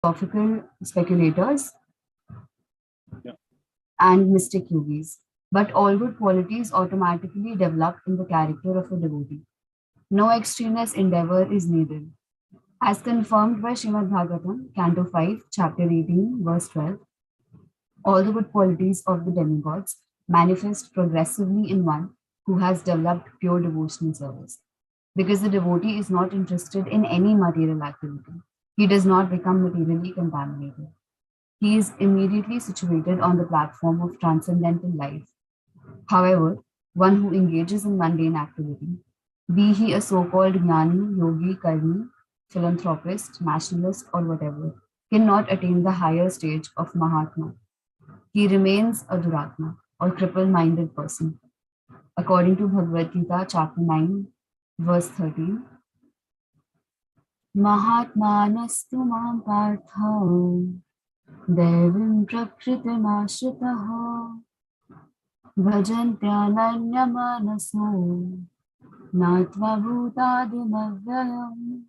philosophical speculators, Yeah. and mystic yogis. But all good qualities automatically develop in the character of a devotee. No extraneous endeavor is needed. As confirmed by Srimad Bhagavatam, Canto 5, Chapter 18, verse 12, all the good qualities of the demigods manifest progressively in one who has developed pure devotional service. Because the devotee is not interested in any material activity, he does not become materially contaminated. He is immediately situated on the platform of transcendental life. However, one who engages in mundane activity, be he a so-called jnani, yogi, karmi, philanthropist, nationalist, or whatever, cannot attain the higher stage of Mahatma. He remains a Duratma or cripple-minded person. According to Bhagavad Gita, chapter 9, verse 13, Mahatmanastu mam partha devim prakritimashritaha bhajantyananyamanaso natva bhutadimavyayam.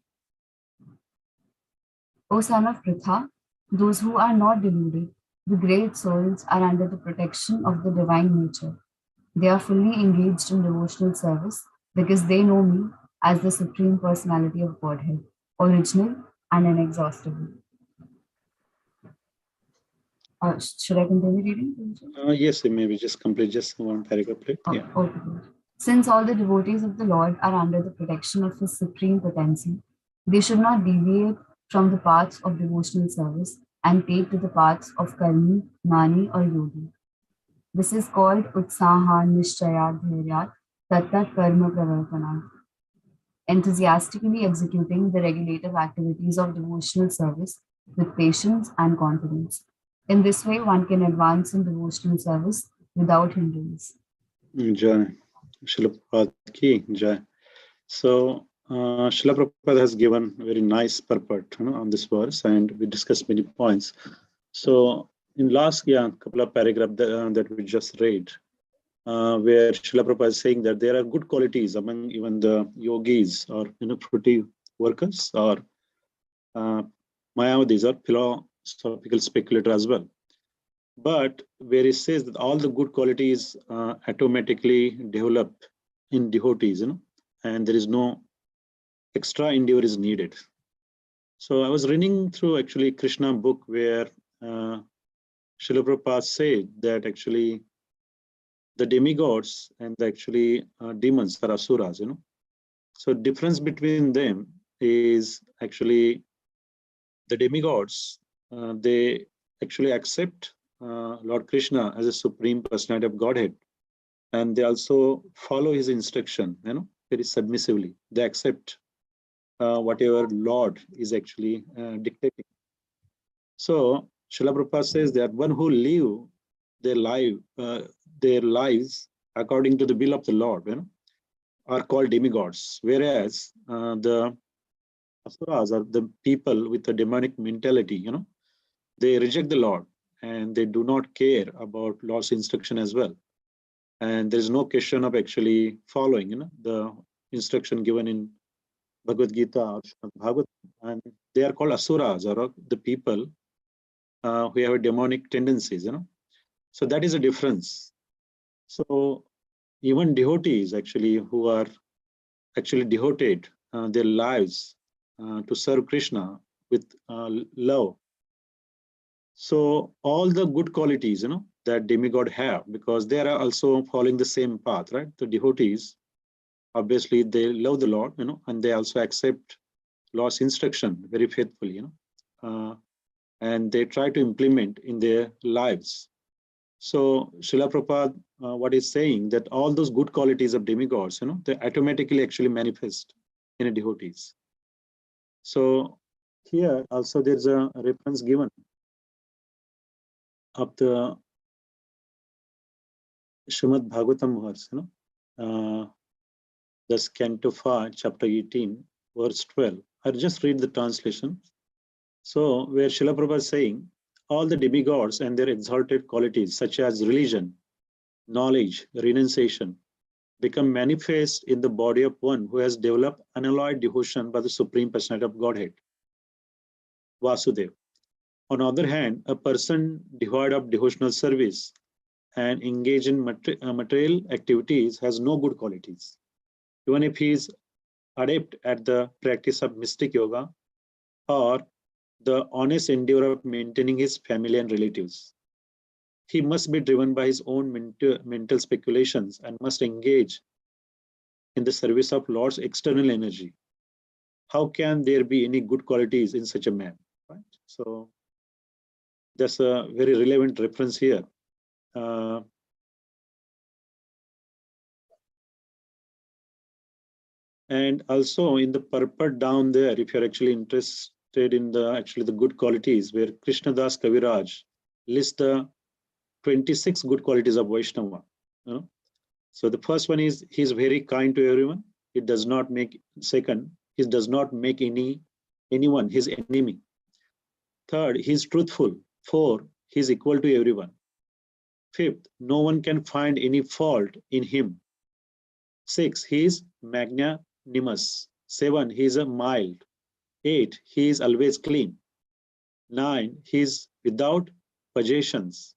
O son of Pritha, those who are not deluded, the great souls are under the protection of the divine nature. They are fully engaged in devotional service because they know me as the Supreme Personality of Godhead, original and inexhaustible. Should I continue reading? Yes, maybe just complete just one paragraph, please. Yeah. Okay. Since all the devotees of the Lord are under the protection of His supreme potency, they should not deviate from the paths of devotional service and take to the paths of karmi, mani, or yogi. This is called utsaha nishchayat dhairyat tattat karma pravartanat. Enthusiastically executing the regulative activities of devotional service with patience and confidence. In this way, one can advance in devotional service without hindrance. Jai. Srila Prabhupada ki Jai. So, Srila Prabhupada has given very nice purport on this verse, and we discussed many points. So, in last couple of paragraphs that we just read, where Srila Prabhupada is saying that there are good qualities among even the yogis or fruity workers or Mayavadis or philosophical speculators as well. But where it says that all the good qualities automatically develop in devotees, and there is no extra endeavor is needed. So I was reading through actually Krishna book where Srila Prabhupada said that actually the demigods and actually demons are asuras, So difference between them is actually the demigods, they actually accept Lord Krishna as a supreme personality of Godhead, and they also follow his instruction, very submissively. They accept whatever Lord is actually dictating. So Srila Prabhupada says that one who live their lives according to the will of the Lord, are called demigods, whereas the asuras are the people with a demonic mentality, they reject the Lord and they do not care about Lord's instruction as well. And there is no question of actually following, the instruction given in Bhagavad Gita or Bhagavatam. And they are called asuras, or the people who have demonic tendencies, So that is a difference. So even devotees actually who are actually devoted their lives to serve Krishna with love. So all the good qualities, that demigod have, because they are also following the same path, right? The devotees, obviously, they love the Lord, and they also accept Lord's instruction very faithfully, and they try to implement in their lives. So Srila Prabhupada, what is saying that all those good qualities of demigods, they automatically actually manifest in a devotees. So here also there's a reference given of the Srimad Bhagavatam verse, that's Canto 5, chapter 18, verse 12. I'll just read the translation. So where Srila Prabhupada is saying, all the demigods and their exalted qualities such as religion, knowledge, renunciation, become manifest in the body of one who has developed unalloyed devotion by the Supreme Personality of Godhead, Vasudeva. On the other hand, a person devoid of devotional service and engage in material activities has no good qualities. Even if he is adept at the practice of mystic yoga or the honest endeavor of maintaining his family and relatives, he must be driven by his own mental speculations and must engage in the service of Lord's external energy. How can there be any good qualities in such a man? Right? So that's a very relevant reference here. And also in the purport down there, if you're actually interested in the good qualities, where Krishna Das Kaviraj lists the 26 good qualities of Vaishnava. You know? So the first one is he's very kind to everyone. He does not make, second, he does not make anyone his enemy. Third, he's truthful. Four, he's equal to everyone. Fifth, no one can find any fault in him. Six, he is magnanimous. Seven, he is a mild. Eight, he is always clean. Nine, he is without possessions.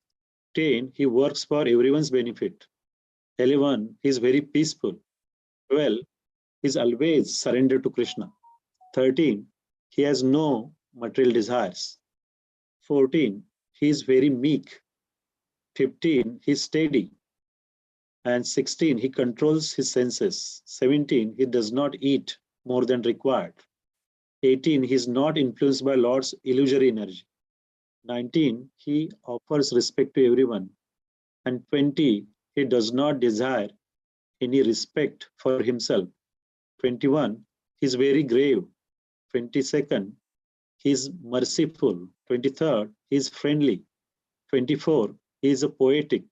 10, he works for everyone's benefit. 11, he is very peaceful. 12, he is always surrendered to Krishna. 13, he has no material desires. 14, he is very meek. 15, he is steady. And 16, he controls his senses. 17, he does not eat more than required. 18, he is not influenced by Lord's illusory energy. 19, he offers respect to everyone. And 20, he does not desire any respect for himself. 21, he is very grave. 22nd, he is merciful. 23rd, he is friendly. 24, he is a poetic.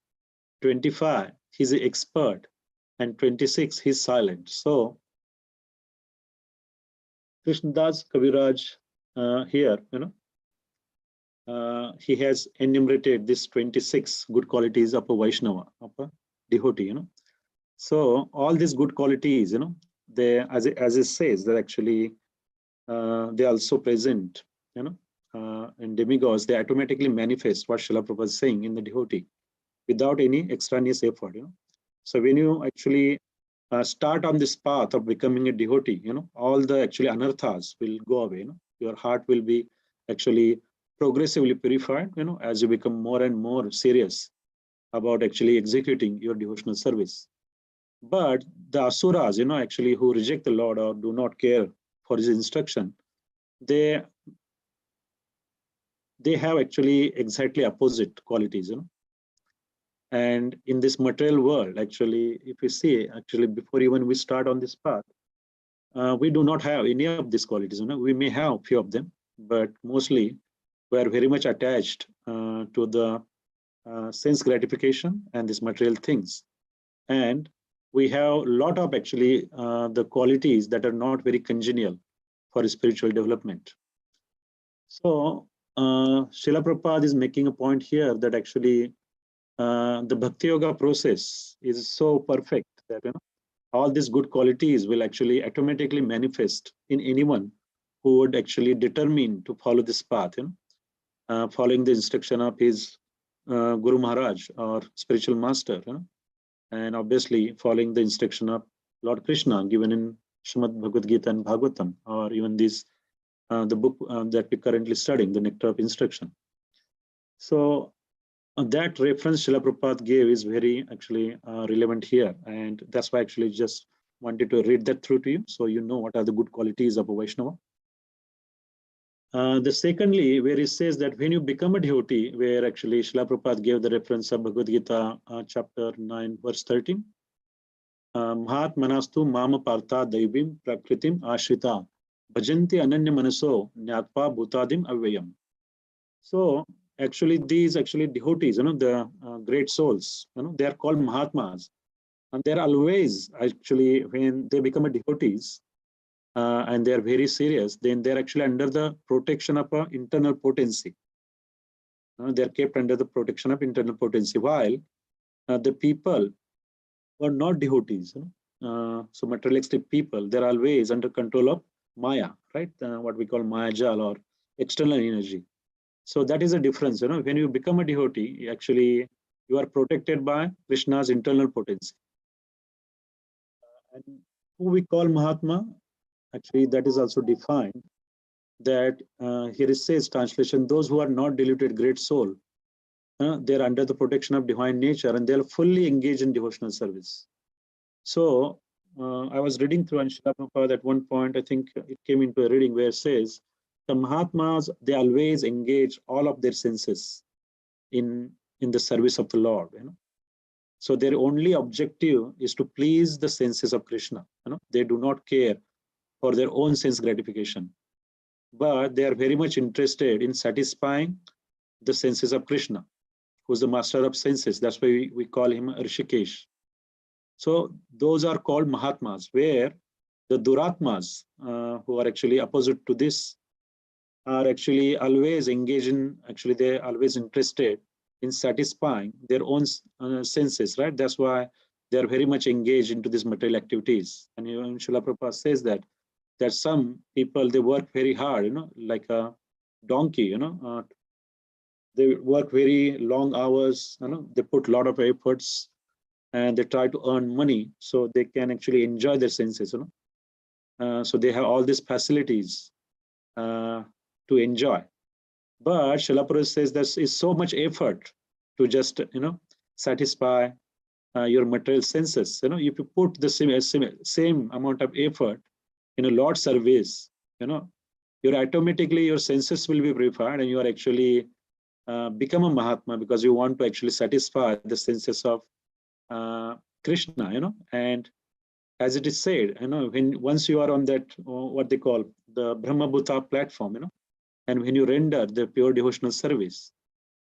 25, he is an expert. And 26, he is silent. So, Krishnadas Kaviraj here, he has enumerated these 26 good qualities of a Vaishnava, of a devotee, So all these good qualities, they, as it says, they're actually, they are also present, in demigods, they automatically manifest what Srila Prabhupada is saying in the devotee without any extraneous effort, So when you actually start on this path of becoming a devotee, all the actually anarthas will go away, Your heart will be actually progressively purified, as you become more and more serious about actually executing your devotional service. But the asuras, actually who reject the Lord or do not care for his instruction, they have actually exactly opposite qualities, And in this material world, actually, if we see, actually, before even we start on this path, we do not have any of these qualities. We may have a few of them, but mostly we are very much attached to the sense gratification and these material things. And we have a lot of actually the qualities that are not very congenial for spiritual development. So Srila Prabhupada is making a point here that actually the Bhakti Yoga process is so perfect that all these good qualities will actually automatically manifest in anyone who would actually determine to follow this path, following the instruction of his Guru Maharaj or spiritual master, and obviously following the instruction of Lord Krishna given in Srimad Bhagavad Gita and Bhagavatam, or even this the book that we're currently studying, the Nectar of Instruction. So that reference Srila Prabhupada gave is very actually relevant here, and that's why I actually just wanted to read that through to you, so you know what are the good qualities of a Vaishnava. The secondly, where it says that when you become a devotee, where actually Srila Prabhupada gave the reference of Bhagavad Gita, chapter 9, verse 13. Mahatmanastu mama partha daivim prakritim ashrita bhajanti ananya manaso nyatpa bhutadim avyayam. So actually these actually devotees, the great souls, they are called Mahatmas. And they're always actually, when they become a devotees, and they are very serious, then they're actually under the protection of internal potency. They're kept under the protection of internal potency, while the people who are not devotees, so materialistic people, they're always under control of Maya, right? What we call Maya Jal or external energy. So that is a difference. When you become a devotee, actually you are protected by Krishna's internal potency. And who we call Mahatma, actually that is also defined. That here it says, translation, those who are not deluded great soul, they are under the protection of divine nature and they are fully engaged in devotional service. So I was reading through and Srila Prabhupada at one point, I think it came into a reading where it says, the Mahatmas, they always engage all of their senses in the service of the Lord. So their only objective is to please the senses of Krishna. They do not care for their own sense gratification, but they are very much interested in satisfying the senses of Krishna, who's the master of senses. That's why we call him Rishikesh. So those are called Mahatmas, where the Duratmas, who are actually opposite to this, are actually always engaged in, actually they're always interested in satisfying their own senses, right? That's why they're very much engaged into these material activities. And Srila Prabhupada says that some people, they work very hard, like a donkey, they work very long hours, they put a lot of efforts and they try to earn money so they can actually enjoy their senses, so they have all these facilities to enjoy. But Srila Prabhupada says there is so much effort to just, satisfy your material senses. If you put the same amount of effort in a Lord service, you're automatically, your senses will be purified and you are actually become a Mahatma because you want to actually satisfy the senses of Krishna, and as it is said, when once you are on that, what they call the Brahma Bhuta platform, and when you render the pure devotional service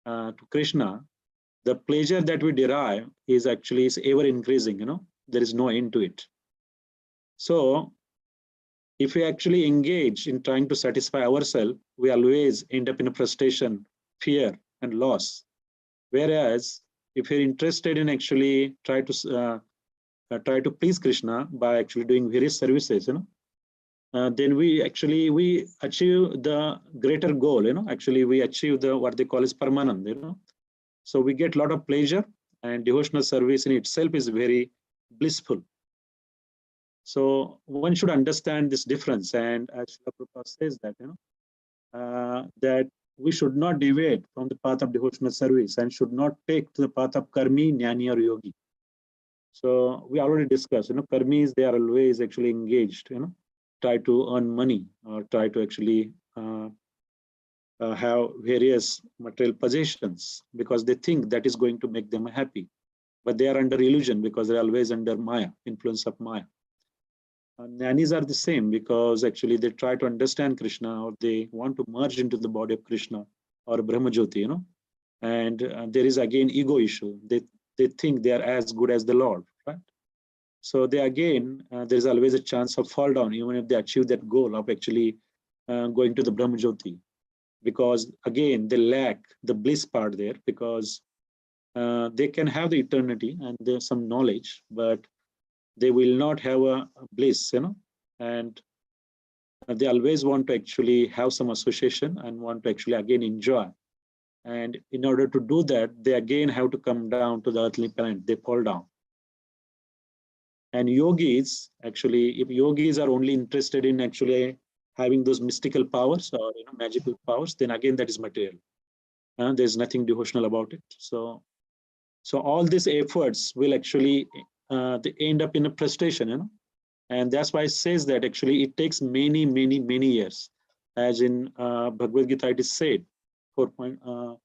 to Krishna, the pleasure that we derive is actually ever increasing, there is no end to it. So if we actually engage in trying to satisfy ourselves, we always end up in a frustration, fear, and loss. Whereas if you're interested in actually try to please Krishna by actually doing various services, then we achieve the greater goal. Actually we achieve the what they call is Paramanand. So we get a lot of pleasure, and devotional service in itself is very blissful. So one should understand this difference, and as Srila Prabhupada says that that we should not deviate from the path of devotional service and should not take to the path of karmi, jnani, or yogi. So we already discussed, karmis, they are always actually engaged, try to earn money or try to actually have various material possessions because they think that is going to make them happy. But they are under illusion because they're always under Maya, influence of Maya. Jnanis are the same because actually they try to understand Krishna or they want to merge into the body of Krishna or Brahma Jyoti, and there is again ego issue. They think they are as good as the Lord, right? So they again, there is always a chance of fall down even if they achieve that goal of actually going to the Brahma Jyoti, because again they lack the bliss part there because they can have the eternity and there's some knowledge, but they will not have a bliss, and they always want to actually have some association and want to actually again enjoy. And in order to do that, they again have to come down to the earthly planet. They fall down. And yogis, actually, if yogis are only interested in actually having those mystical powers or magical powers, then again that is material. There's nothing devotional about it. So all these efforts will actually they end up in a frustration, and that's why it says that actually it takes many years, as in Bhagavad Gita it is said 4.19.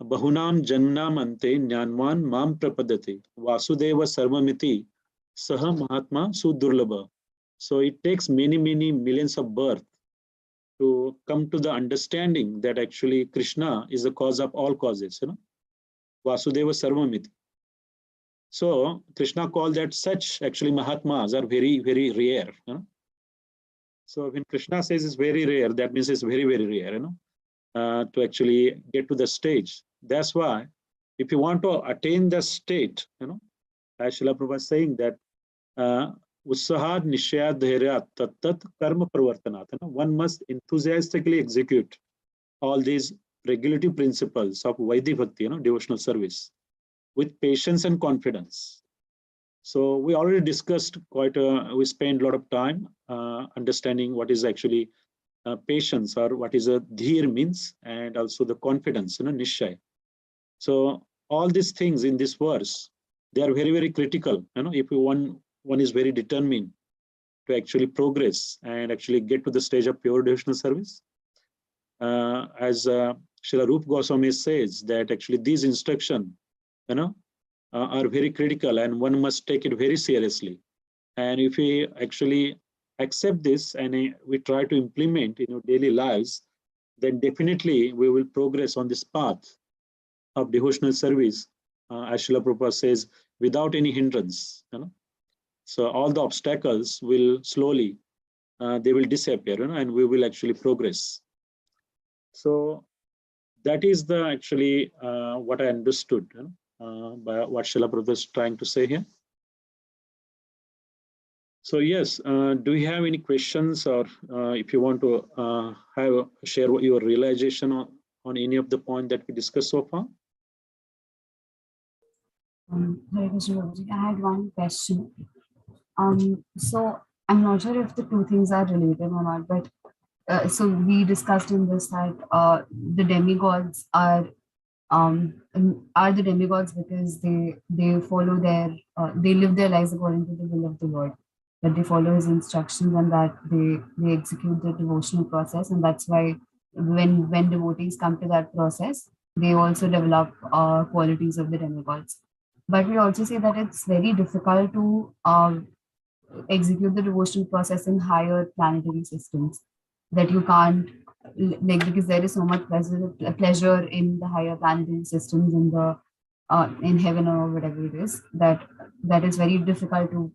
Bahunam jannam ante jnanvan mam prapadate vasudeva sarvamiti saha mahatma sudurlabha. So it takes many millions of birth to come to the understanding that actually Krishna is the cause of all causes, Vasudeva Sarvamiti. So Krishna called that such actually Mahatmas are very rare. So when Krishna says it's very rare, that means it's very rare, to actually get to the stage. That's why if you want to attain the state, as Srila Prabhupada is saying that Ussahad Nishya Dhairya Tat Karma Pravartanat, one must enthusiastically execute all these regulative principles of Vaidhi Bhakti, devotional service, with patience and confidence. So we already discussed we spent a lot of time understanding what is actually patience, or what is a dhir means, and also the confidence, nishchay. So all these things in this verse, they are very, very critical. If one is very determined to actually progress and actually get to the stage of pure devotional service, as Srila Rupa Goswami says, that actually these instructions, are very critical, and one must take it very seriously. And if we actually accept this and we try to implement in our daily lives, then definitely we will progress on this path of devotional service, as Srila Prabhupada says, without any hindrance. So all the obstacles will slowly, they will disappear, and we will actually progress. So that is the actually what I understood by what Srila Prabhupada is trying to say here. So yes, do you have any questions, or if you want to share your realization on any of the point that we discussed so far? Hare Krishna Prabhuji, I had one question. So I'm not sure if the two things are related or not, but so we discussed in this that the demigods are the demigods because they follow they live their lives according to the will of the Lord, that they follow his instructions, and that they execute the devotional process, and that's why when devotees come to that process, they also develop qualities of the demigods. But we also say that it's very difficult to execute the devotional process in higher planetary systems, that you can't, like, because there is so much pleasure in the higher planetary systems, in heaven or whatever it is, that is very difficult to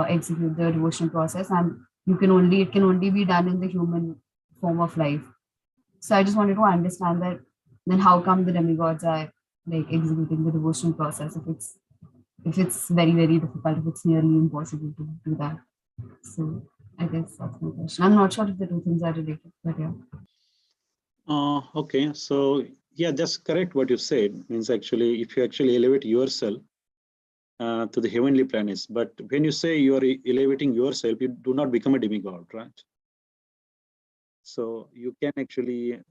execute the devotional process, and it can only be done in the human form of life. So I just wanted to understand that, then how come the demigods are like executing the devotional process if it's very, very difficult, if it's nearly impossible to do that? So I guess that's my question. I'm not sure if the two things are related, but yeah. Okay, so yeah, that's correct what you said. Means actually, if you actually elevate yourself to the heavenly planets, but when you say you are elevating yourself, you do not become a demigod, right? So you can actually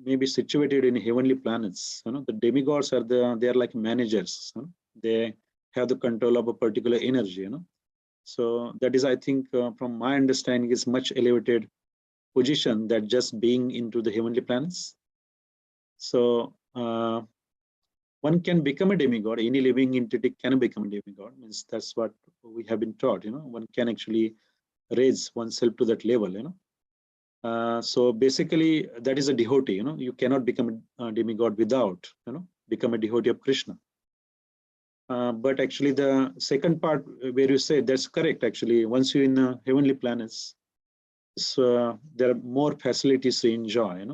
maybe situated in heavenly planets. The demigods are they are like managers. They have the control of a particular energy. So that is, I think, from my understanding, is much elevated position that just being into the heavenly planets. So one can become a demigod. Any living entity can become a demigod. Means that's what we have been taught. One can actually raise oneself to that level. So basically, that is a devotee. You cannot become a demigod without become a devotee of Krishna. But actually, the second part where you say that's correct. Actually, once you're in the heavenly planets, so there are more facilities to enjoy.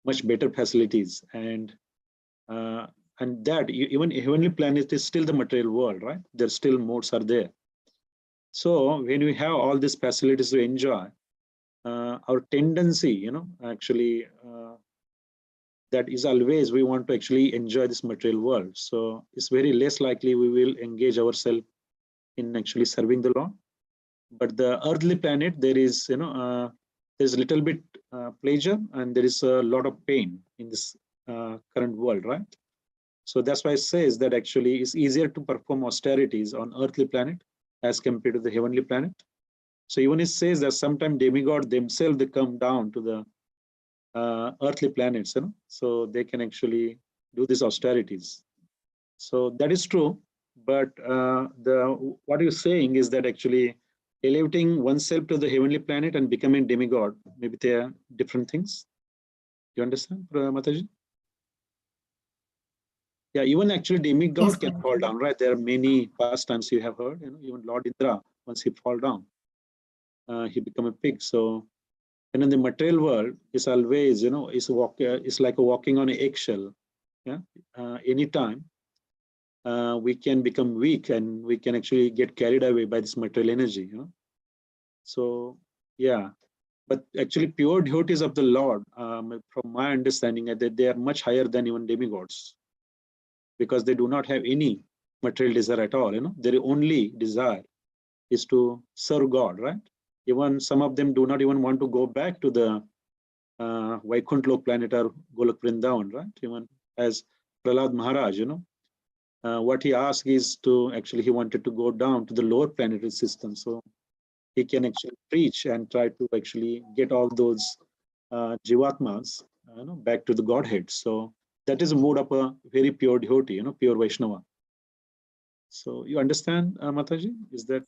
Much better facilities, and that even heavenly planet is still the material world, right? There's still modes are there. So when we have all these facilities to enjoy, our tendency, actually, that is always we want to actually enjoy this material world. So it's very less likely we will engage ourselves in actually serving the Lord. But the earthly planet, there is, there's a little bit pleasure, and there is a lot of pain in this current world, right? So that's why it says that actually it's easier to perform austerities on earthly planet as compared to the heavenly planet. So even it says that sometimes demigod themselves, they come down to the earthly planets, so they can actually do these austerities. So that is true. But what you're saying is that actually elevating oneself to the heavenly planet and becoming demigod, maybe they are different things. You understand, Mataji? Yeah, even actually demigod Yes, can fall down, right? There are many pastimes you have heard. Even Lord Indra, once he fall down, he become a pig. So, and in the material world, it's always, it's like a walking on an eggshell. Yeah, anytime we can become weak, and we can actually get carried away by this material energy. So, yeah, But actually, pure devotees of the Lord, from my understanding, that they are much higher than even demigods, because they do not have any material desire at all. Their only desire is to serve God, right? Even some of them do not even want to go back to the Vaikuntha planet or Golok Vrindavan, right? Even as Prahlad Maharaj, what he asked is to actually, he wanted to go down to the lower planetary system, so he can actually preach and try to actually get all those Jivatmas back to the Godhead. So that is a mode of a very pure devotee, pure Vaishnava. So you understand, Mataji? Is that?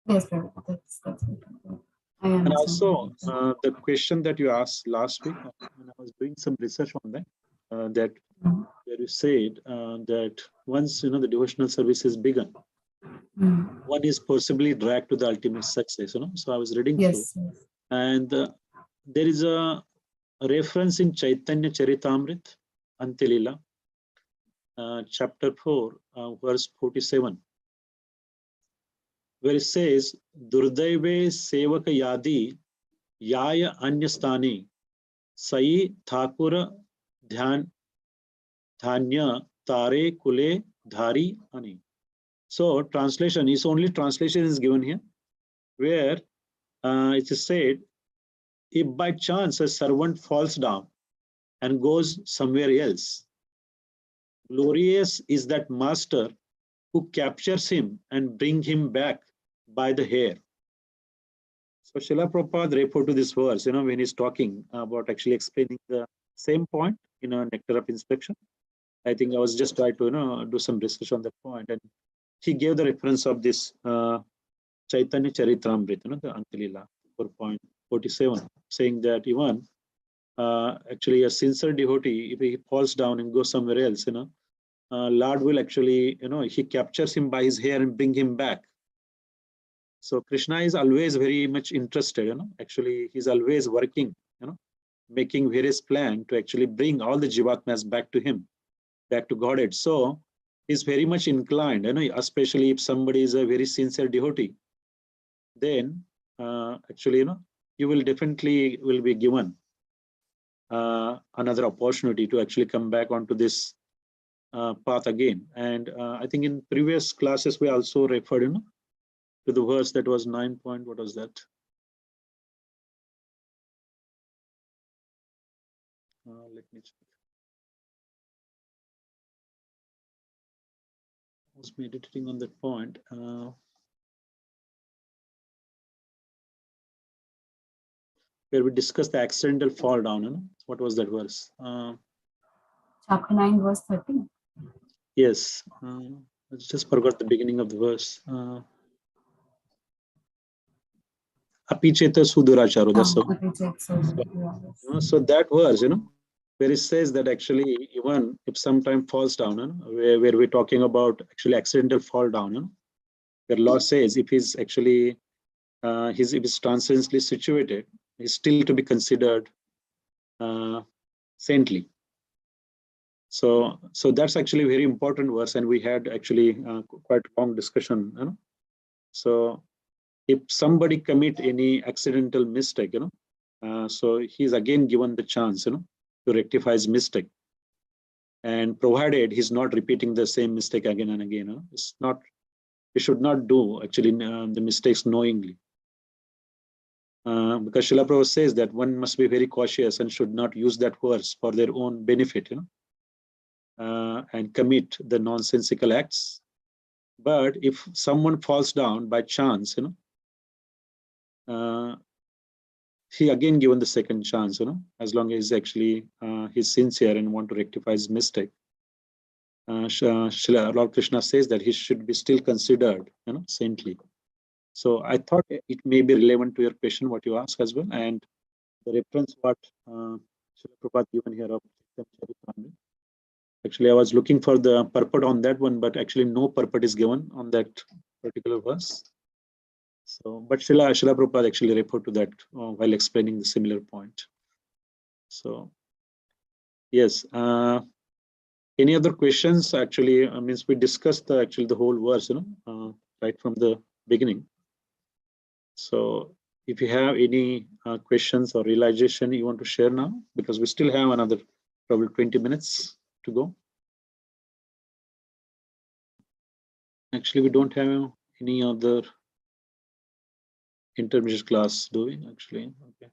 Yes, sir. That's good. I And understand. also the question that you asked last week, when I was doing some research on that, that Mhm. where you said that once the devotional service is begun, Mhm. one is possibly dragged to the ultimate success. So I was reading through, Yes, yes. and there is a reference in Chaitanya Charitamrit, Antilila, chapter 4, verse 47, where it says, Durdaive Sevaka Yadi Yaya Anyastani Sai Thakura Dhanya Tare Kule Dhari Ani. So translation is only translation is given here, where it is said, if by chance a servant falls down and goes somewhere else, glorious is that master who captures him and brings him back by the hair. So Srila Prabhupada referred to this verse, when he's talking about actually explaining the same point in a Nectar of Inspection. I think I was just trying to, do some research on that point, and he gave the reference of this Chaitanya Charitamrita, the Antilila 4.47, saying that even actually a sincere devotee, if he falls down and goes somewhere else, Lord will actually, he captures him by his hair and bring him back. So Krishna is always very much interested, actually he's always working, making various plans to actually bring all the Jivatmas back to him, back to Godhead. So he's very much inclined, especially if somebody is a very sincere devotee, then actually, you will definitely will be given another opportunity to actually come back onto this path again. And I think in previous classes, we also referred, to the verse that was 9 point, what was that? Let me check. I was meditating on that point. Where we discussed the accidental fall down. What was that verse? Chapter 9, verse 13. Yes. I just forgot the beginning of the verse. Apicheta Suduracharo. That's so. So that verse, where it says that actually, even if sometime falls down, where we're talking about actually accidental fall down, where law says if he's actually if he's transcendently situated, he's still to be considered saintly. So that's actually a very important verse, and we had actually quite a long discussion. So if somebody commit any accidental mistake, so he's again given the chance, to rectify his mistake, and provided he's not repeating the same mistake again and again. It's not, he should not do actually the mistakes knowingly. Because Srila Prabhupada says that one must be very cautious and should not use that verse for their own benefit, and commit the nonsensical acts. But if someone falls down by chance, he again given the second chance, as long as actually he's sincere and want to rectify his mistake. Lord Krishna says that he should be still considered, saintly. So I thought it may be relevant to your question, what you asked as well, and the reference what Srila Prabhupada given here of Charitamrita. Actually, I was looking for the purport on that one, but actually no purport is given on that particular verse. So, but Srila Prabhupada actually referred to that while explaining the similar point. So, yes. Any other questions? Actually, means we discussed actually the whole verse, right from the beginning. So, if you have any questions or realization you want to share now, because we still have another probably 20 minutes to go. Actually, we don't have any other intermediate class, do we? Actually, okay.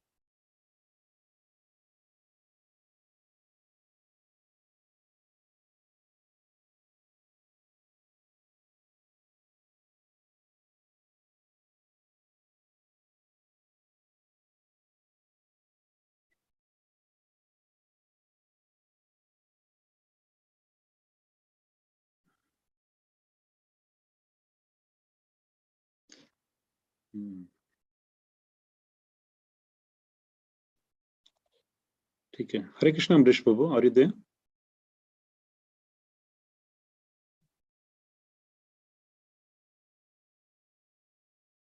Okay. Hare Krishna, Amrish Babu, are you there?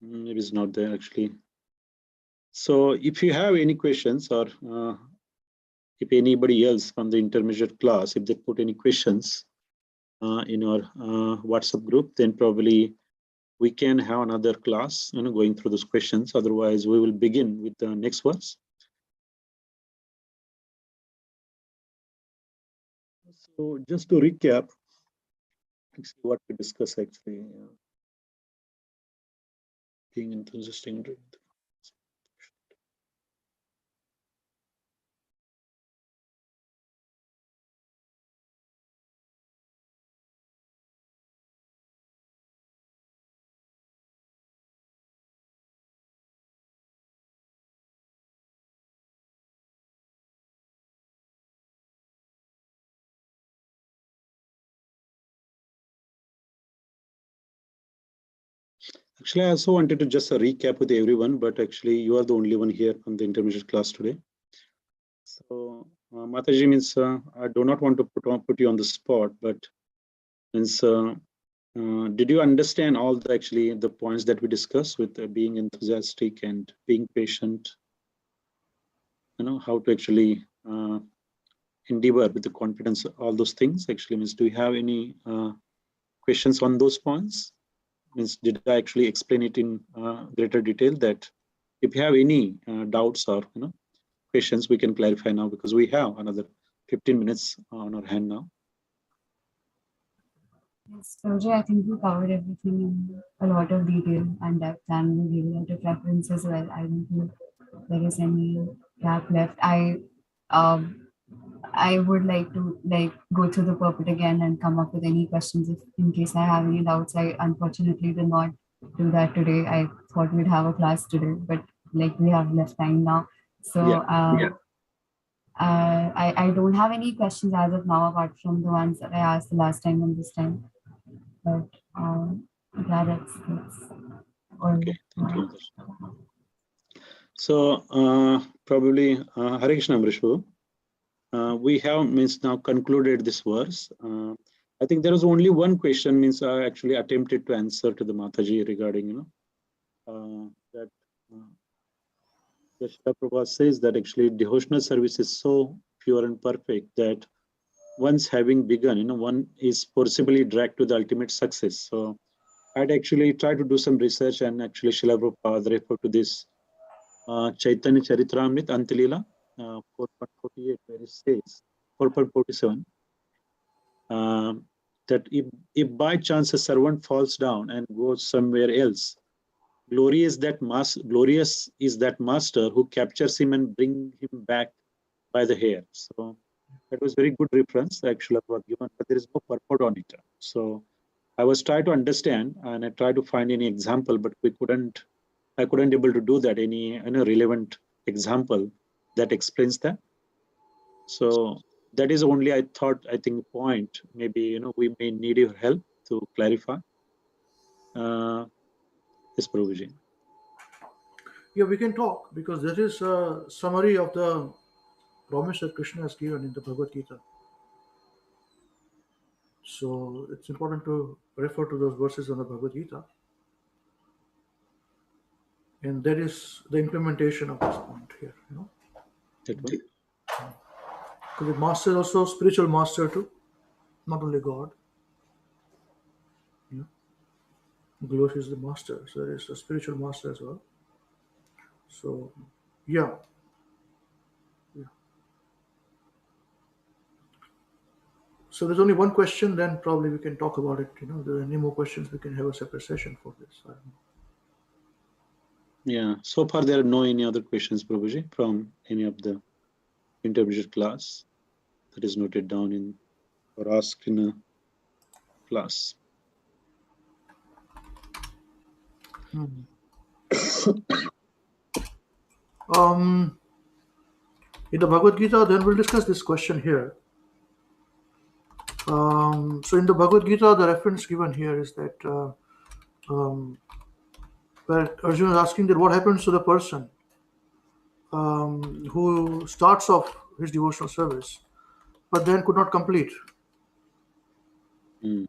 Maybe it's not there actually. So if you have any questions, or if anybody else from the intermediate class, if they put any questions in our WhatsApp group, then probably we can have another class, going through those questions. Otherwise, we will begin with the next verse. So just to recap, what we discussed actually, being enthusiastic. Actually, I also wanted to just recap with everyone, but actually you are the only one here from the intermediate class today. So Mataji, means I do not want to put you on the spot, but means did you understand all the points that we discussed with being enthusiastic and being patient? How to actually endeavor with the confidence, all those things actually means, do you have any questions on those points? Means, did I actually explain it in greater detail? That if you have any doubts or questions, we can clarify now, because we have another 15 minutes on our hand now. Yes, Roger, I think you covered everything in a lot of detail and depth, and we gave a lot of reference as well. I don't think there is any gap left. I would like to go through the purport again and come up with any questions if in case I have any doubts. I unfortunately did not do that today. I thought we'd have a class today, but we have less time now. So I don't have any questions as of now apart from the ones that I asked the last time and this time. But yeah, that's all. Okay, thank you. So probably Hare Krishna, Amrish, we have means now concluded this verse. I think there was only one question, means I actually attempted to answer to the Mataji regarding that Srila Prabhupada says that actually devotional service is so pure and perfect that once having begun, one is forcibly dragged to the ultimate success. So I'd actually tried to do some research, and actually Srila Prabhupada referred to this Chaitanya Charitamrita Antilila 4.48, where it says 4.47 that if by chance a servant falls down and goes somewhere else, glorious is that master who captures him and bring him back by the hair. So that was very good reference actually about given, but there is no purport on it. So I was trying to understand and I tried to find any example, but I couldn't able to do that, any relevant example that explains that. So that is only I think point, maybe we may need your help to clarify. Yes, Prabhuji. Yeah, we can talk, because there is a summary of the promise that Krishna has given in the Bhagavad Gita. So it's important to refer to those verses on the Bhagavad Gita. And that is the implementation of this point here. That one. Because the master is also spiritual master too, not only God. Golosh is the master, so there is a spiritual master as well. So, yeah. Yeah. So there's only one question, then probably we can talk about it. If there are any more questions, we can have a separate session for this. I don't know. Yeah. So far, there are no any other questions, Prabhuji, from any of the intermediate class that is noted down in or asked in a class. Hmm. Um, in the Bhagavad Gita, then we'll discuss this question here. So in the Bhagavad Gita, the reference given here is that where Arjuna is asking that what happens to the person who starts off his devotional service but then could not complete. Mm.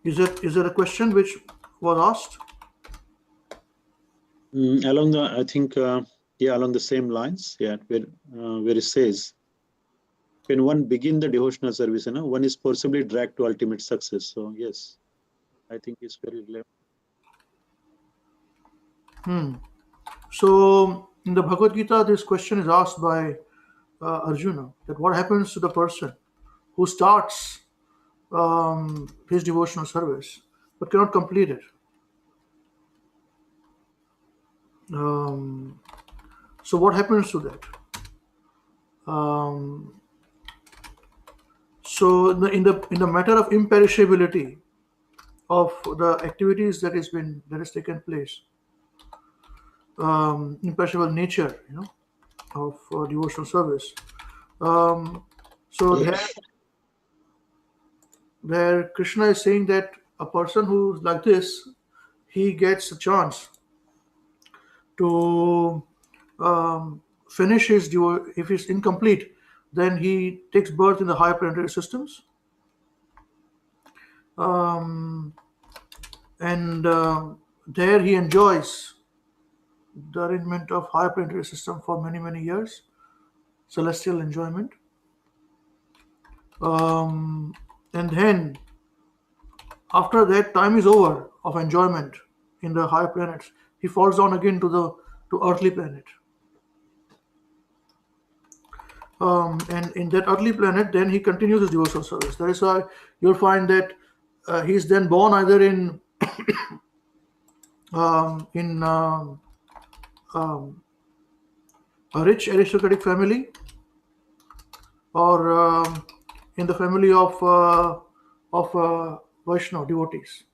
Is there a question which was asked? Along the, I think, yeah, along the same lines, yeah, where it says, when one begin the devotional service, one is forcibly dragged to ultimate success. So yes, I think it's very relevant. So in the Bhagavad Gita, this question is asked by Arjuna that what happens to the person who starts his devotional service but cannot complete it. So what happens to that? So in the matter of imperishability of the activities that has taken place, imperishable nature, of devotional service. So there Krishna is saying that a person who's like this, he gets a chance to finish his if he's incomplete, then he takes birth in the higher planetary systems, and there he enjoys the arrangement of higher planetary system for many years, celestial enjoyment. And then after that time is over of enjoyment in the higher planets, he falls down again to earthly planet. And in that earthly planet, then he continues his devotional service. That is why you'll find that he's then born either in in a rich aristocratic family, or in the family of Vaishnava devotees.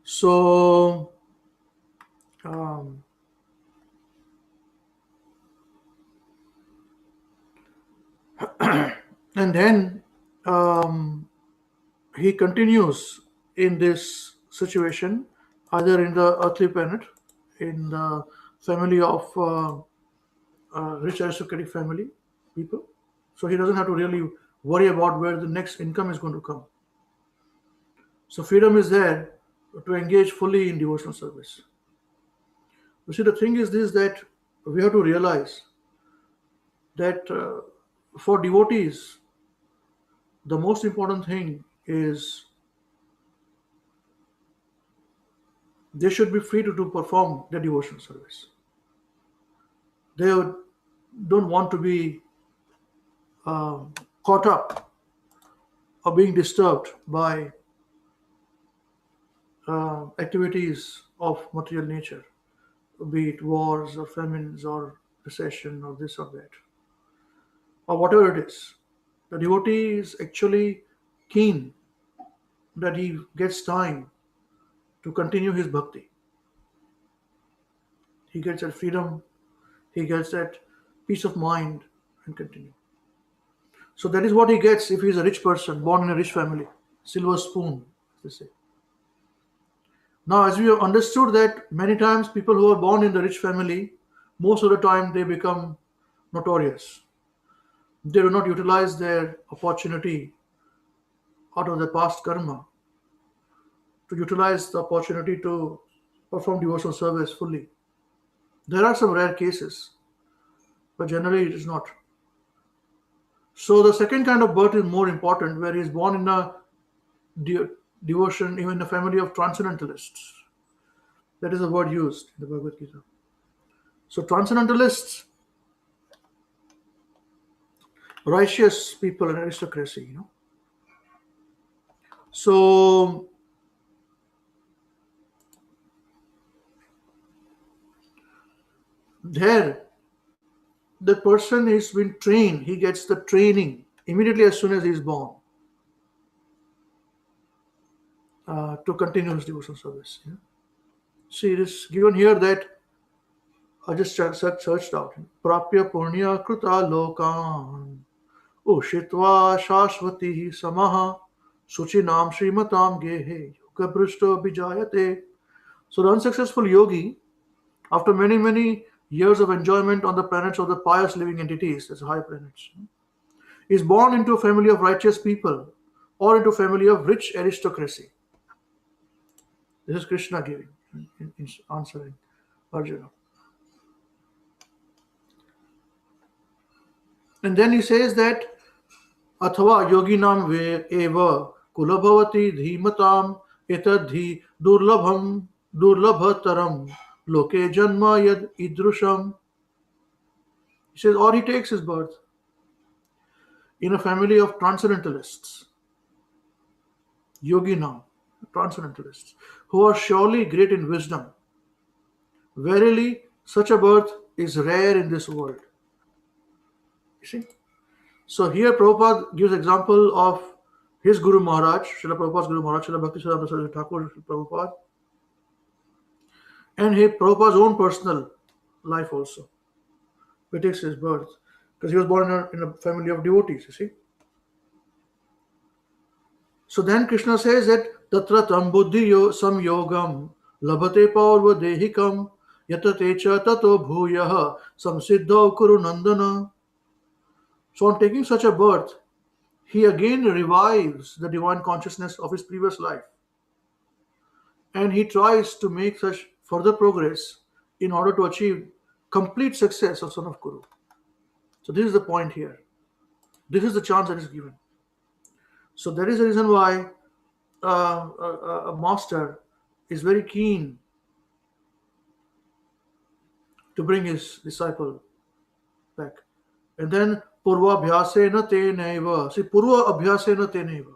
So and then he continues in this situation either in the earthly planet, in the family of rich aristocratic family people, so he doesn't have to really worry about where the next income is going to come. So freedom is there to engage fully in devotional service. You see, the thing is this, that we have to realize that for devotees, the most important thing is they should be free to perform their devotional service. They don't want to be caught up or being disturbed by activities of material nature, be it wars or famines or recession or this or that, or whatever it is. The devotee is actually keen that he gets time to continue his bhakti. He gets that freedom, he gets that peace of mind and continue. So that is what he gets if he is a rich person, born in a rich family, silver spoon, as they say. Now, as we have understood that many times people who are born in the rich family, most of the time they become notorious. They do not utilize their opportunity out of their past karma to utilize the opportunity to perform devotional service fully. There are some rare cases, but generally it is not. So the second kind of birth is more important, where he is born in a devotion, even in a family of transcendentalists. That is the word used in the Bhagavad Gita. So transcendentalists, righteous people and aristocracy, So there, the person is been trained. He gets the training immediately as soon as he is born to continue his devotional service. See, it is given here that I just searched out. Prapya punya kruta lokan ushitva shashvati samaha suchinam srimatam gehe yoga brishto bijayate. So the unsuccessful yogi, after many years of enjoyment on the planets of the pious living entities, that's high planets, is born into a family of righteous people or into a family of rich aristocracy. This is Krishna giving, in answering Arjuna. And then he says that Athava yoginam eva kulabhavati dhimatam etadhi durlabhataram loke janma yad idrusham. He says, or he takes his birth in a family of transcendentalists, yoginam, transcendentalists, who are surely great in wisdom. Verily, such a birth is rare in this world. You see? So here Prabhupada gives example of his Guru Maharaj, Srila Prabhupada's Guru Maharaj, Srila Bhaktisiddhanta Saraswati Thakur Prabhupada, and Prabhupada's own personal life also, which takes his birth, because he was born in a family of devotees, you see. So then Krishna says that Tatra tam buddhi samyogam labhate paurva dehikam yatate cha tato bhuyah samsiddha kuru nandana. So on taking such a birth, he again revives the divine consciousness of his previous life. And he tries to make such further progress in order to achieve complete success of son of Kuru. So this is the point here. This is the chance that is given. So that is the reason why a master is very keen to bring his disciple back. And then Purva Abhyasena Teneva. See, Purva Abhyasena Teneva.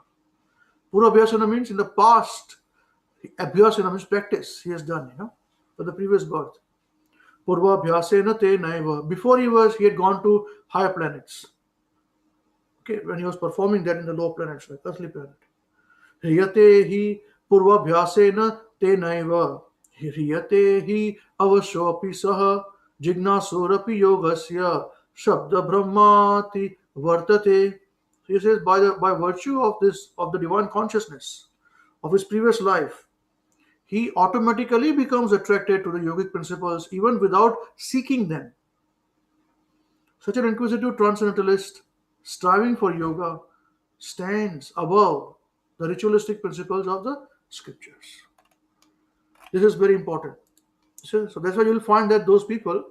Purva Abhyasena means in the past, Abhyasena means practice he has done, for the previous birth. Purva Abhyasena Teneva. Before he had gone to higher planets. Okay, when he was performing that in the lower planets, like earthly planet. Hriyate hi Purva Abhyasena Teneva. Hriyate hi avashopi saha jignasurapi yogasya Shabda Brahmati Vartate. He says by virtue of the divine consciousness of his previous life, he automatically becomes attracted to the yogic principles even without seeking them. Such an inquisitive transcendentalist striving for yoga stands above the ritualistic principles of the scriptures. This is very important. So that's why you'll find that those people,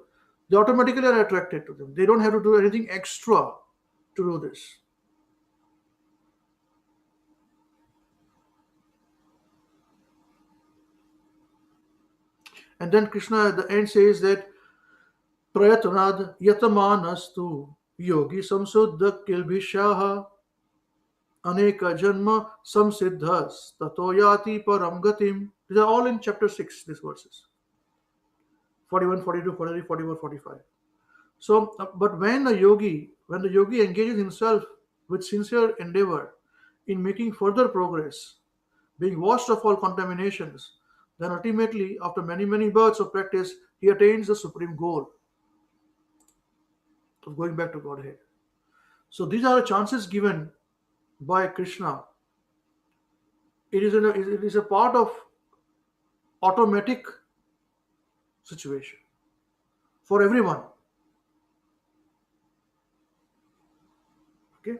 they automatically are attracted to them. They don't have to do anything extra to do this. And then Krishna at the end says that Prayatanad yatamanastu yogi samsuddha kilbhishaha aneka janma samsiddhas tatoyati param gatim. These are all in chapter 6, these verses. 41, 42, 43, 44, 45. So, but when the yogi engages himself with sincere endeavor in making further progress, being washed of all contaminations, then ultimately, after many births of practice, he attains the supreme goal of going back to Godhead. So these are the chances given by Krishna. It is a part of automatic situation for everyone. Okay?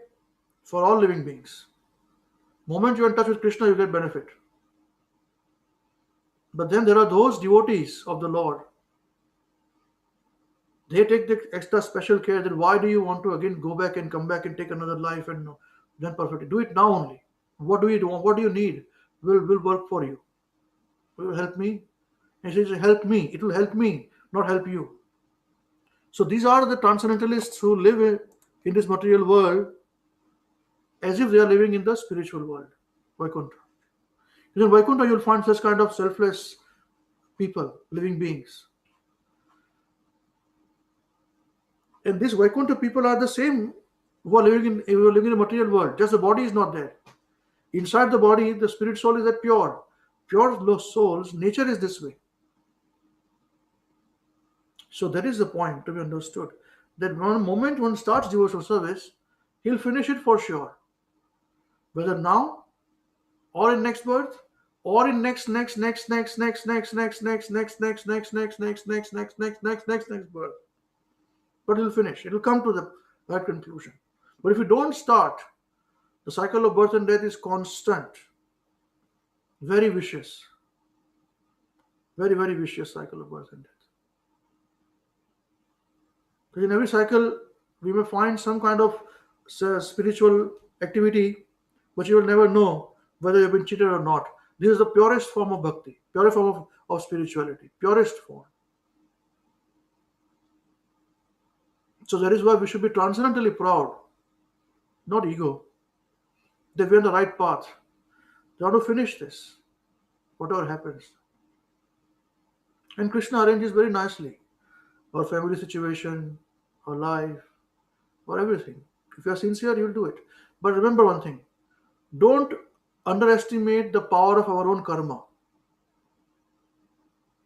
For all living beings. Moment you're in touch with Krishna, you get benefit. But then there are those devotees of the Lord. They take the extra special care that why do you want to again go back and come back and take another life and then perfectly? Do it now only. What do you want? What do you need? Will work for you. Will help me He says, help me. It will help me, not help you. So these are the transcendentalists who live in this material world as if they are living in the spiritual world, Vaikuntha. In Vaikuntha, you'll find such kind of selfless people, living beings. And these Vaikuntha people are the same who are living in the material world. Just the body is not there. Inside the body, the spirit soul is that pure. Pure souls, nature is this way. So that is the point to be understood. That one moment one starts devotional service, he'll finish it for sure. Whether now or in next birth or in next birth. But he'll finish. It'll come to that conclusion. But if you don't start, the cycle of birth and death is constant. Very vicious. Very, very vicious cycle of birth and death. Because in every cycle, we may find some kind of spiritual activity, but you will never know whether you've been cheated or not. This is the purest form of bhakti, purest form of spirituality, purest form. So that is why we should be transcendently proud, not ego, that we're on the right path. They want to finish this, whatever happens. And Krishna arranges very nicely our family situation, our life, or everything. If you are sincere, you will do it. But remember one thing, don't underestimate the power of our own karma.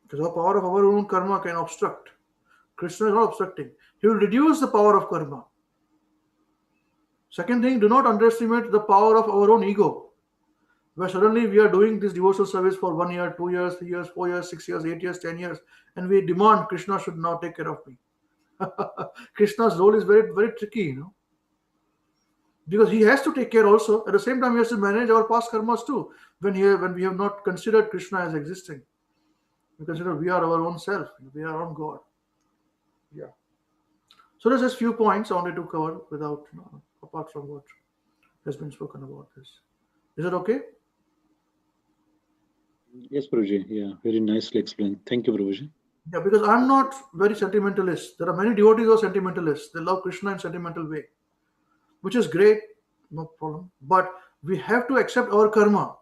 Because the power of our own karma can obstruct. Krishna is not obstructing. He will reduce the power of karma. Second thing, do not underestimate the power of our own ego. Where suddenly we are doing this devotional service for 1 year, 2 years, 3 years, 4 years, 6 years, 8 years, 10 years, and we demand Krishna should now take care of me. Krishna's role is very, very tricky, because he has to take care also. At the same time, he has to manage our past karmas too. When we have not considered Krishna as existing, we consider we are our own self, we are our own God. Yeah. So there's just few points I wanted to cover without, apart from what has been spoken about this. Is that okay? Yes, Prabhuji. Yeah, very nicely explained. Thank you, Prabhuji. Yeah, because I'm not very sentimentalist. There are many devotees who are sentimentalists. They love Krishna in sentimental way, which is great, no problem. But we have to accept our karma.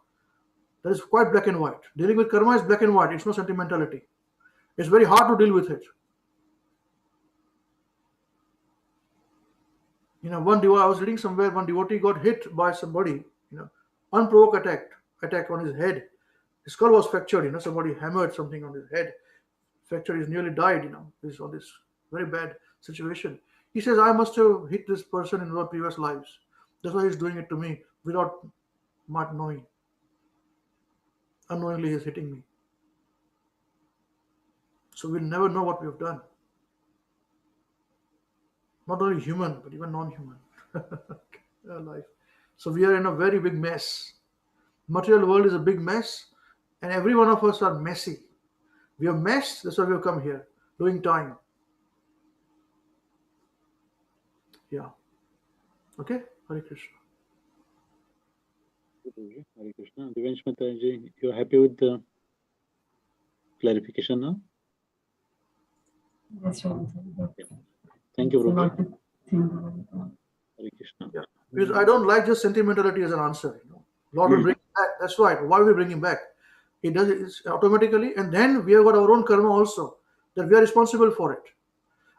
That is quite black and white. Dealing with karma is black and white. It's no sentimentality. It's very hard to deal with it. I was reading somewhere, one devotee got hit by somebody, unprovoked attack on his head. His skull was fractured, somebody hammered something on his head. Fractured, he's nearly died, he's on this very bad situation. He says, I must have hit this person in our previous lives. That's why he's doing it to me without not knowing. Unknowingly, he's hitting me. So we'll never know what we have done. Not only human, but even non-human life. So we are in a very big mess. Material world is a big mess, and every one of us are messy. We are messed, that's why we have come here, doing time. Yeah. Okay? Hare Krishna. Hare Krishna. Divansh Mataji, you're happy with the clarification now? Yes, sure. Thank you, It's a lot Prabhuji. to think about. Hare Krishna. Yeah. Because I don't like just sentimentality as an answer. Lord will bring him back. That's right. Why will we bring him back? He does it automatically, and then we have got our own karma also, that we are responsible for it.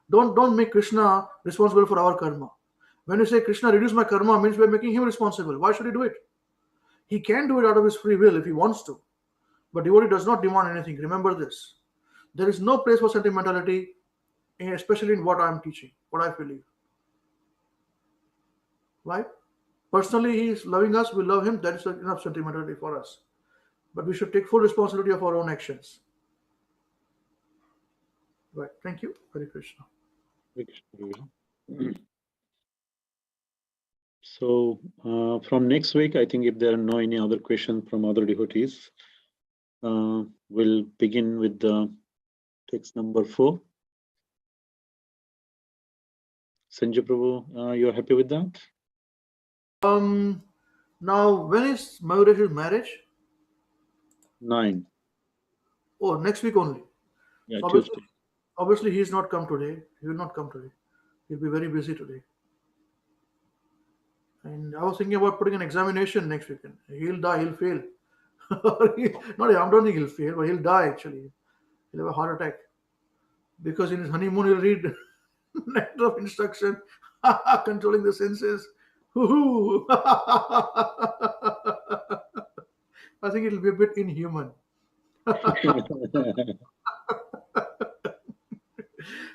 Don't make Krishna responsible for our karma. When you say Krishna reduce my karma, means we are making him responsible. Why should he do it? He can do it out of his free will if he wants to. But devotee does not demand anything. Remember this. There is no place for sentimentality, especially in what I am teaching, what I believe. Right? Personally, he is loving us, we love him, that is enough sentimentality for us. But we should take full responsibility of our own actions. Right. Thank you. Hare Krishna. Hare Krishna, Prabhuji. So from next week, I think if there are no any other questions from other devotees, we'll begin with the text number 4. Sanjay Prabhu, you're happy with that? Now, when is Mayuresh's marriage? 9. Oh, next week only. Yeah, So Tuesday. obviously he's not come today. He will not come today. He'll be very busy today. And I was thinking about putting an examination next weekend. He'll die, he'll fail. Not, I don't think he'll fail, but he'll die actually. He'll have a heart attack. Because in his honeymoon he'll read Nectar of Instruction, controlling the senses. Hoo-hoo. I think it'll be a bit inhuman. But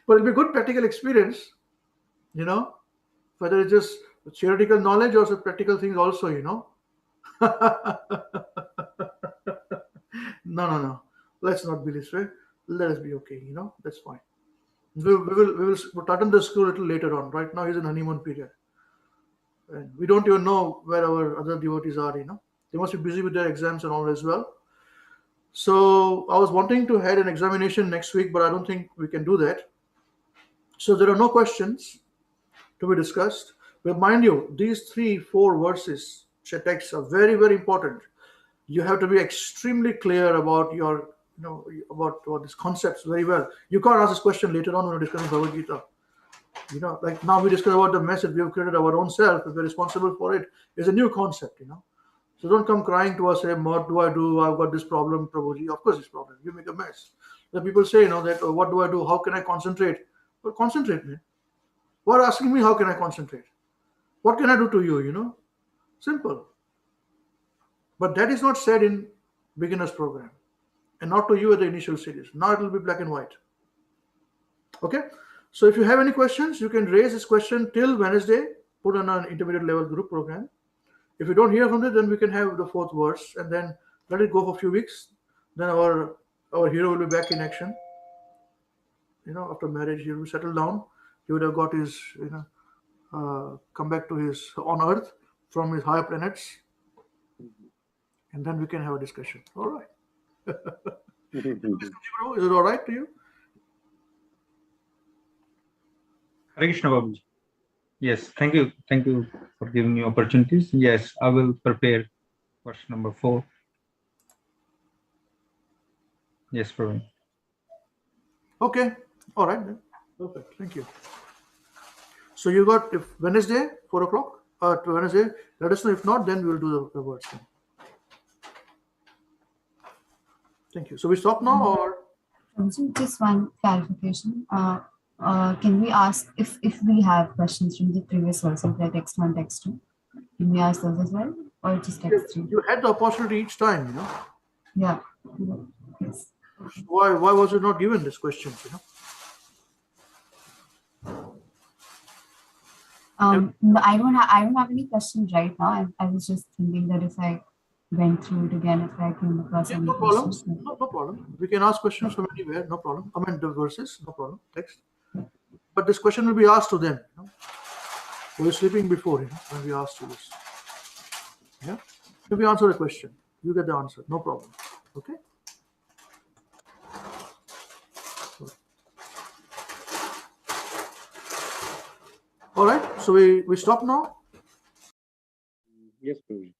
it'll be a good practical experience, you know, whether it's just theoretical knowledge or some practical things also, you know. No. Let's not be this way. Let us be okay, you know. That's fine. We'll tighten the screw a little later on. Right now he's in honeymoon period. And we don't even know where our other devotees are, you know. They must be busy with their exams and all as well. So I was wanting to have an examination next week, but I don't think we can do that. So there are no questions to be discussed. But mind you, these 3-4 verses, texts are very, very important. You have to be extremely clear about your, you know, about these concepts very well. You can't ask this question later on when we're discussing Bhagavad Gita. You know, like now we discuss about the message we have created our own self, if we're responsible for it, is a new concept, you know. So don't come crying to us, say, what do I do? I've got this problem, Prabhuji. Of course, this problem. You make a mess. The people say, you know, that, oh, what do I do? How can I concentrate? Well, concentrate, man. Why are asking me how can I concentrate? What can I do to you, you know? Simple. But that is not said in beginner's program. And not to you at the initial stages. Now it will be black and white. Okay? So if you have any questions, you can raise this question till Wednesday, put on an intermediate level group program. If you don't hear from it, then we can have the 4th verse and then let it go for a few weeks. Then our hero will be back in action. You know, after marriage, he will settle down. He would have got his, you know, come back to his on Earth from his higher planets, and then we can have a discussion. All right. Is it all right to you? Hare Krishna Babuji. Yes, thank you. Thank you for giving me opportunities. Yes, I will prepare verse number 4. Yes, Prabhu. Okay. All right then. Perfect. Thank you. So you got if Wednesday, 4 o'clock, to Wednesday, let us know. If not, then we will do the words. Then. Thank you. So we stop now or? Just one clarification. Can we ask if we have questions from the previous verses, like text 1, text 2? Can we ask those as well, or just text 3? You had the opportunity each time, you know. Yeah. Yes. Why was it not given this question, you know? No, I don't have any questions right now. I was just thinking that if I went through it again, if I came across any No problem. questions. No problem. We can ask questions from anywhere. No problem. I mean the verses. No problem. Text. But this question will be asked to them. You know? We were sleeping before, you know, when we asked you this. Yeah. If we answer a question, you get the answer. No problem. Okay. All right. So we stop now. Yes, Prabhuji.